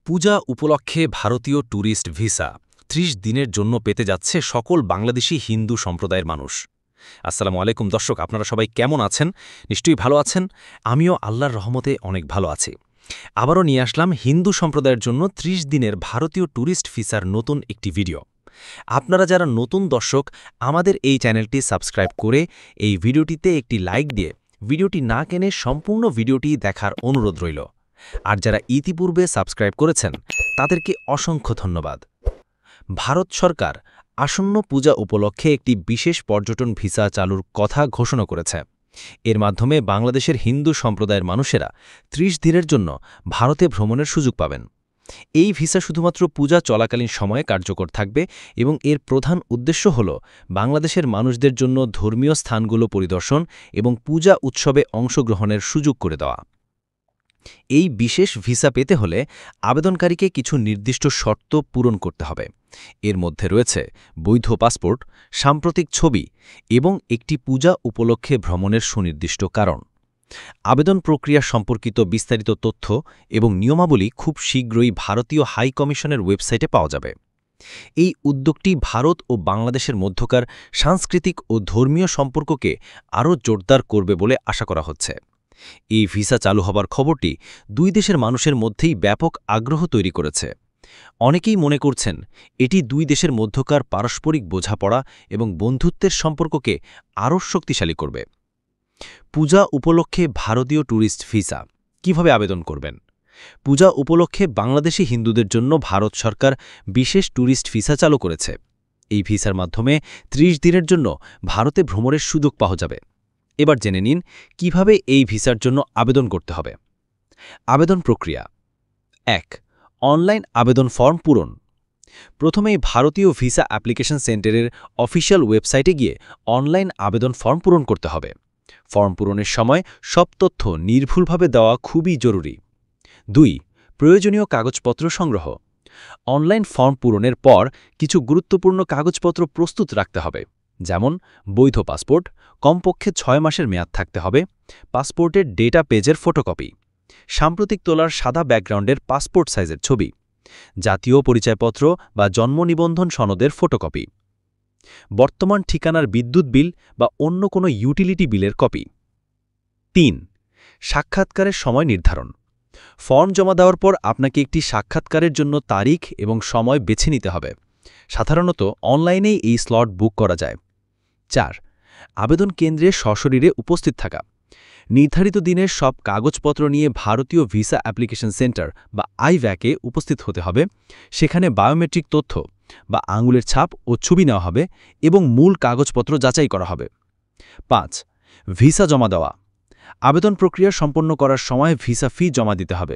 পূজা উপলক্ষে ভারতীয় tourist visa ৩০ দিনের জন্য পেতে যাচ্ছে সকল বাংলাদেশি হিন্দু সম্প্রদায়ের মানুষ। আসসালামু আলাইকুম দর্শক, আপনারা সবাই কেমন আছেন? নিশ্চয়ই ভালো আছেন। আমিও আল্লাহর রহমতে অনেক ভালো আছি। আবারও নিয়ে আসলাম হিন্দু সম্প্রদায়ের জন্য ৩০ দিনের ভারতীয় ট্যুরিস্ট ভিসার নতুন একটি ভিডিও। আপনারা যারা নতুন দর্শক, আমাদের এই চ্যানেলটি সাবস্ক্রাইব করে এই ভিডিওটিতে একটি লাইক দিয়ে ভিডিওটি না কেনে সম্পূর্ণ ভিডিওটি দেখার অনুরোধ রইল। আর যারা ইতিপূর্বে সাবস্ক্রাইব করেছেন তাদেরকে অসংখ্য ধন্যবাদ। ভারত সরকার আসন্ন পূজা উপলক্ষে একটি বিশেষ পর্যটন ভিসা চালুর কথা ঘোষণা করেছে। এর মাধ্যমে বাংলাদেশের হিন্দু সম্প্রদায়ের মানুষেরা ৩০ দিনের জন্য ভারতে ভ্রমণের সুযোগ পাবেন। এই ভিসা শুধুমাত্র পূজা চলাকালীন সময়ে কার্যকর থাকবে এবং এর প্রধান উদ্দেশ্য হল বাংলাদেশের মানুষদের জন্য ধর্মীয় স্থানগুলো পরিদর্শন এবং পূজা উৎসবে অংশগ্রহণের সুযোগ করে দেওয়া। এই বিশেষ ভিসা পেতে হলে আবেদনকারীকে কিছু নির্দিষ্ট শর্ত পূরণ করতে হবে। এর মধ্যে রয়েছে বৈধ পাসপোর্ট, সাম্প্রতিক ছবি এবং একটি পূজা উপলক্ষে ভ্রমণের সুনির্দিষ্ট কারণ। আবেদন প্রক্রিয়া সম্পর্কিত বিস্তারিত তথ্য এবং নিয়মাবলী খুব শীঘ্রই ভারতীয় হাই কমিশনের ওয়েবসাইটে পাওয়া যাবে। এই উদ্যোগটি ভারত ও বাংলাদেশের মধ্যকার সাংস্কৃতিক ও ধর্মীয় সম্পর্ককে আরও জোরদার করবে বলে আশা করা হচ্ছে। এই ভিসা চালু হবার খবরটি দুই দেশের মানুষের মধ্যেই ব্যাপক আগ্রহ তৈরি করেছে। অনেকেই মনে করছেন এটি দুই দেশের মধ্যকার পারস্পরিক বোঝাপড়া এবং বন্ধুত্বের সম্পর্ককে আরও শক্তিশালী করবে। পূজা উপলক্ষে ভারতীয় ট্যুরিস্ট ভিসা কিভাবে আবেদন করবেন? পূজা উপলক্ষে বাংলাদেশি হিন্দুদের জন্য ভারত সরকার বিশেষ ট্যুরিস্ট ভিসা চালু করেছে। এই ভিসার মাধ্যমে ৩০ দিনের জন্য ভারতে ভ্রমণের সুযোগ পাওয়া যাবে। এবার জেনে নিন কিভাবে এই ভিসার জন্য আবেদন করতে হবে। আবেদন প্রক্রিয়া ১. অনলাইন আবেদন ফর্ম পূরণ। প্রথমেই ভারতীয় ভিসা অ্যাপ্লিকেশন সেন্টারের অফিসিয়াল ওয়েবসাইটে গিয়ে অনলাইন আবেদন ফর্ম পূরণ করতে হবে। ফর্ম পূরণের সময় সব তথ্য নির্ভুলভাবে দেওয়া খুবই জরুরি। ২. প্রয়োজনীয় কাগজপত্র সংগ্রহ। অনলাইন ফর্ম পূরণের পর কিছু গুরুত্বপূর্ণ কাগজপত্র প্রস্তুত রাখতে হবে, যেমন বৈধ পাসপোর্ট, কমপক্ষে ৬ মাসের মেয়াদ থাকতে হবে, পাসপোর্টের ডেটা পেজের ফটোকপি, সাম্প্রতিক তোলার সাদা ব্যাকগ্রাউন্ডের পাসপোর্ট সাইজের ছবি, জাতীয় পরিচয়পত্র বা জন্ম নিবন্ধন সনদের ফটোকপি, বর্তমান ঠিকানার বিদ্যুৎ বিল বা অন্য কোনো ইউটিলিটি বিলের কপি। ৩. সাক্ষাৎকারের সময় নির্ধারণ। ফর্ম জমা দেওয়ার পর আপনাকে একটি সাক্ষাৎকারের জন্য তারিখ এবং সময় বেছে নিতে হবে। সাধারণত অনলাইনেই এই স্লট বুক করা যায়। ৪. আবেদন কেন্দ্রে সশরীরে উপস্থিত থাকা। নির্ধারিত দিনের সব কাগজপত্র নিয়ে ভারতীয় ভিসা অ্যাপ্লিকেশন সেন্টার বা আইভ্যাকে উপস্থিত হতে হবে। সেখানে বায়োমেট্রিক তথ্য বা আঙুলের ছাপ ও ছবি নেওয়া হবে এবং মূল কাগজপত্র যাচাই করা হবে। ৫. ভিসা জমা দেওয়া। আবেদন প্রক্রিয়া সম্পন্ন করার সময় ভিসা ফি জমা দিতে হবে।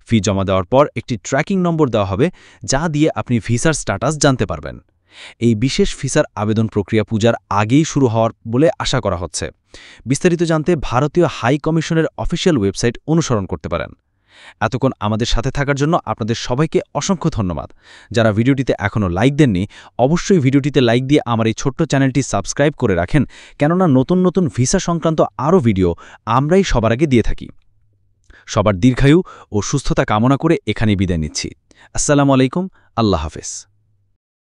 ফি জমা দেওয়ার পর একটি ট্র্যাকিং নম্বর দেওয়া হবে, যা দিয়ে আপনি ভিসার স্ট্যাটাস জানতে পারবেন। এই বিশেষ ভিসার আবেদন প্রক্রিয়া পূজার আগেই শুরু হওয়ার বলে আশা করা হচ্ছে। বিস্তারিত জানতে ভারতীয় হাই কমিশনের অফিসিয়াল ওয়েবসাইট অনুসরণ করতে পারেন। এতক্ষণ আমাদের সাথে থাকার জন্য আপনাদের সবাইকে অসংখ্য ধন্যবাদ। যারা ভিডিওটিতে এখনও লাইক দেননি, অবশ্যই ভিডিওটিতে লাইক দিয়ে আমার এই ছোট্ট চ্যানেলটি সাবস্ক্রাইব করে রাখেন, কেননা নতুন নতুন ভিসা সংক্রান্ত আরও ভিডিও আমরাই সবার আগে দিয়ে থাকি। সবার দীর্ঘায়ু ও সুস্থতা কামনা করে এখানেই বিদায় নিচ্ছি। আসসালামু আলাইকুম। আল্লাহ হাফেজ।